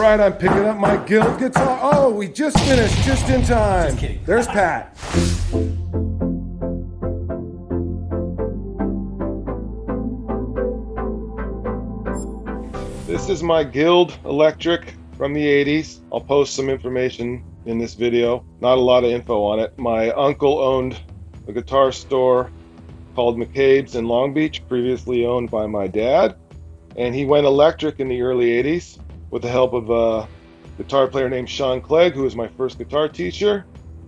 right, I'm picking up my Guild guitar. Oh, we just finished, just in time. Just kidding. There's Pat. This is my Guild electric from the 80s. I'll post some information in this video. Not a lot of info on it. My uncle owned a guitar store called McCabe's in Long Beach, previously owned by my dad. And he went electric in the early 80s with the help of a guitar player named Sean Clegg, who was my first guitar teacher.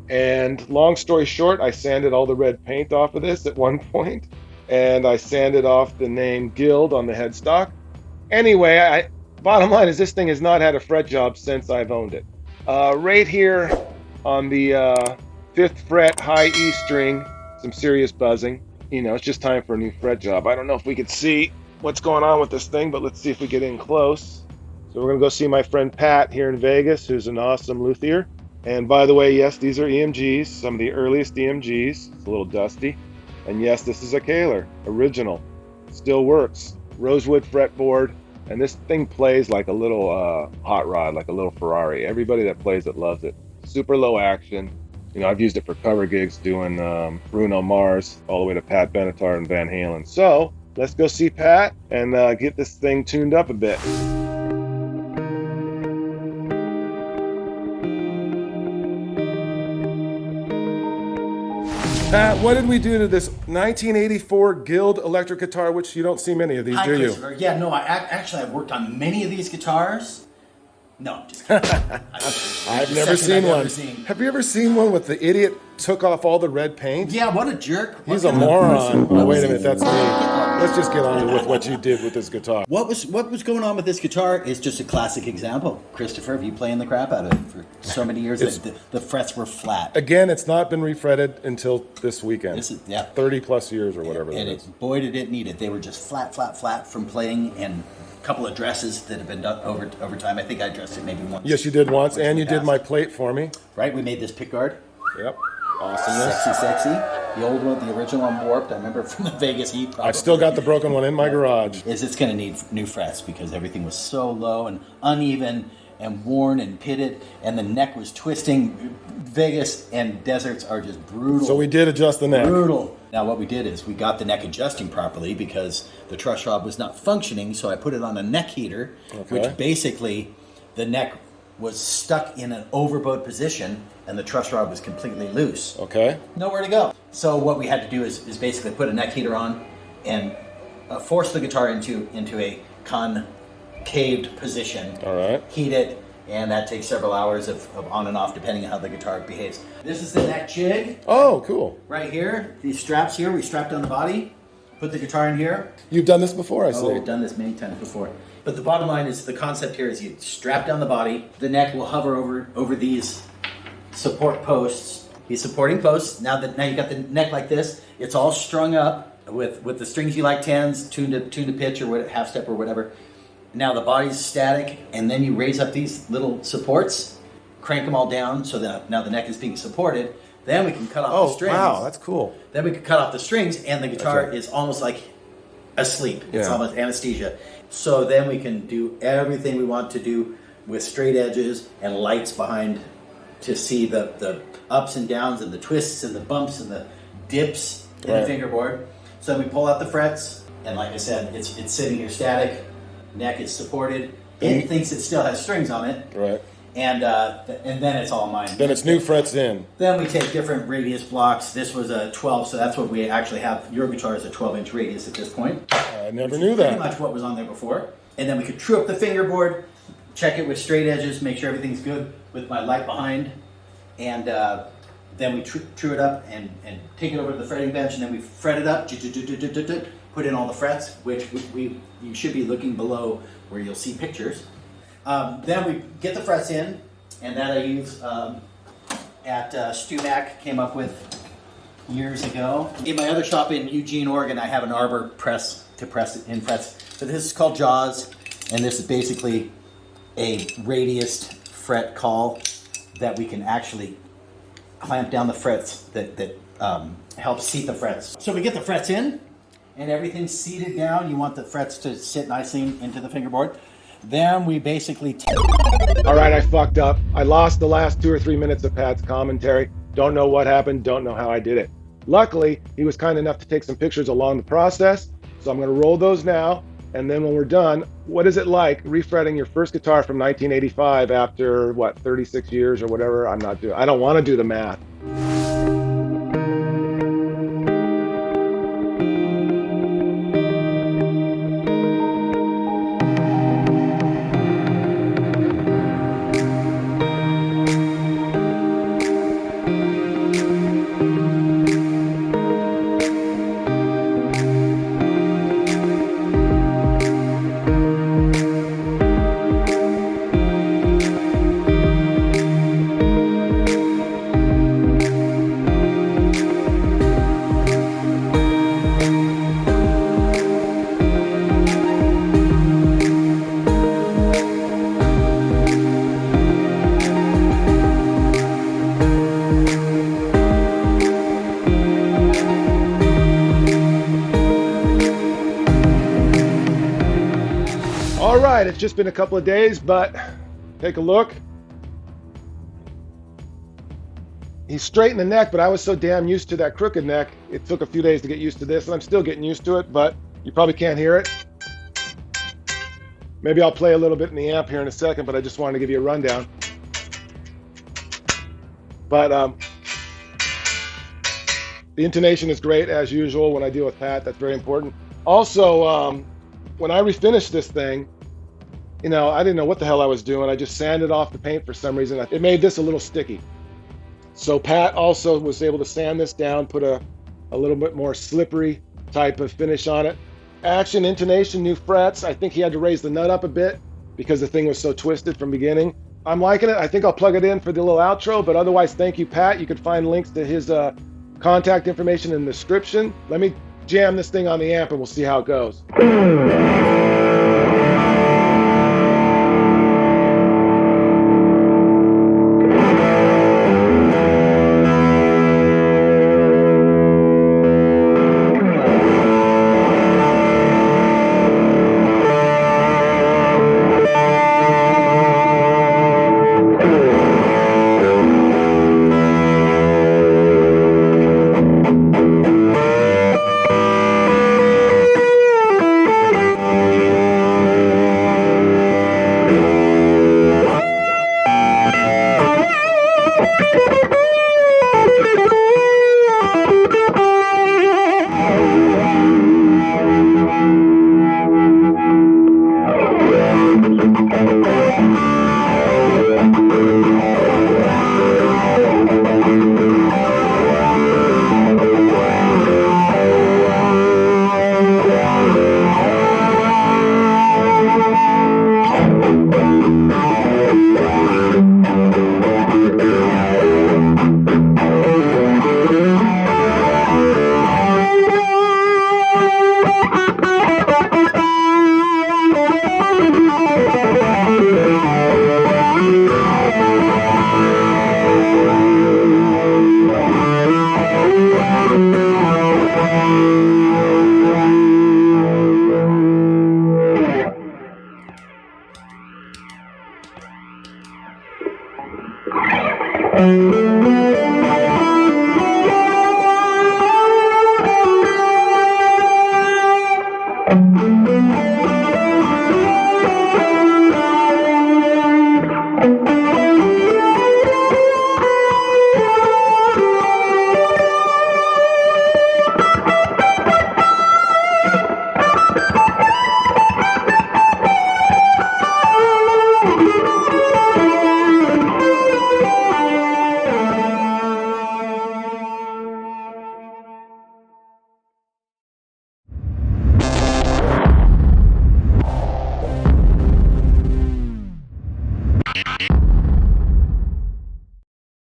And long story short, I sanded all the red paint off of this at one point, and I sanded off the name Guild on the headstock. Anyway, bottom line is this thing has not had a fret job since I've owned it. Right here on the 5th fret high E string, some serious buzzing. You know, it's just time for a new fret job. I don't know if we could see what's going on with this thing, but let's see if we get in close. So we're gonna go see my friend Pat here in Vegas, who's an awesome luthier. And by the way, yes, these are EMGs, some of the earliest EMGs. It's a little dusty. And yes, this is a Kahler, original. Still works. Rosewood fretboard. And this thing plays like a little hot rod, like a little Ferrari. Everybody that plays it loves it. Super low action. You know, I've used it for cover gigs doing Bruno Mars all the way to Pat Benatar and Van Halen. So let's go see Pat and get this thing tuned up a bit. Pat, what did we do to this 1984 Guild electric guitar, which you don't see many of these, do you? Yeah, no, actually I've worked on many of these guitars. No, just kidding. I've never seen one. Have you ever seen one with the idiot took off all the red paint? Yeah, what a jerk. He's a moron. Oh, wait a minute, that's me. Let's just get on with what you did with this guitar. What was going on with this guitar is just a classic example. Christopher, of you playing the crap out of it for so many years. The frets were flat. Again, it's not been refretted until this weekend. 30 plus years or whatever and it is. Boy, did it need it. They were just flat from playing, and couple of dresses that have been done over time. I think I dressed it maybe once. Yes, you did once, and you did my plate for me. Right, we made this pick guard. Yep, awesomeness. Sexy. The old one, the original one, warped. I remember from the Vegas heat. I've still got the broken one in my garage. It's going to need new frets because everything was so low and uneven and worn and pitted, and the neck was twisting. Vegas and deserts are just brutal. So we did adjust the neck. Brutal. Now what we did is we got the neck adjusting properly because the truss rod was not functioning, so I put it on a neck heater, which basically the neck was stuck in an overbowed position and the truss rod was completely loose. Okay. Nowhere to go. So what we had to do is basically put a neck heater on and force the guitar into a concaved position. All right. Heat it, and that takes several hours of on and off depending on how the guitar behaves. This is the neck jig. Oh, cool. Right here, these straps here, we strapped on the body, put the guitar in here. You've done this before, I see. Oh, we've done this many times before. But the bottom line is the concept here is you strap down the body, the neck will hover over these support posts, these supporting posts. Now you got the neck like this, it's all strung up with the strings you like, tens, tuned to pitch or what, half step or whatever. Now the body's static, and then you raise up these little supports, crank them all down so that now the neck is being supported. Then we can cut off the strings. Oh, wow, that's cool. Then we can cut off the strings, and the guitar is almost like asleep. It's almost anesthesia. So then we can do everything we want to do with straight edges and lights behind to see the ups and downs and the twists and the bumps and the dips in the fingerboard. So we pull out the frets, and like I said, it's sitting here static. Neck is supported. It thinks it still has strings on it. Right. And then it's all mine. Then it's new frets in. Then we take different radius blocks. This was a 12, so that's what we actually have. Your guitar is a 12-inch radius at this point. I never knew that. Pretty much what was on there before. And then we could true up the fingerboard, check it with straight edges, make sure everything's good with my light behind. And then we true it up and take it over to the fretting bench, and then we fret it up, put in all the frets, which you should be looking below where you'll see pictures. Then we get the frets in, and that I use at Stumac, came up with years ago. In my other shop in Eugene, Oregon, I have an arbor press to press in frets. But this is called Jaws, and this is basically a radiused fret call that we can actually clamp down the frets that help seat the frets. So we get the frets in, and everything's seated down. You want the frets to sit nicely into the fingerboard. Then we basically All right, I fucked up. I lost the last 2 or 3 minutes of Pat's commentary. Don't know what happened, don't know how I did it. Luckily, he was kind enough to take some pictures along the process, so I'm going to roll those now. And then when we're done, what is it like refretting your first guitar from 1985 after, what, 36 years or whatever? I don't want to do the math. All right, it's just been a couple of days, but take a look. He's straight in the neck, but I was so damn used to that crooked neck, it took a few days to get used to this, and I'm still getting used to it, but you probably can't hear it. Maybe I'll play a little bit in the amp here in a second, but I just wanted to give you a rundown. But the intonation is great, as usual, when I deal with Pat. That's very important. Also, when I refinished this thing, you know, I didn't know what the hell I was doing. I just sanded off the paint for some reason. It made this a little sticky. So Pat also was able to sand this down, put a little bit more slippery type of finish on it. Action, intonation, new frets. I think he had to raise the nut up a bit because the thing was so twisted from beginning. I'm liking it. I think I'll plug it in for the little outro, but otherwise, thank you, Pat. You can find links to his contact information in the description. Let me jam this thing on the amp and we'll see how it goes.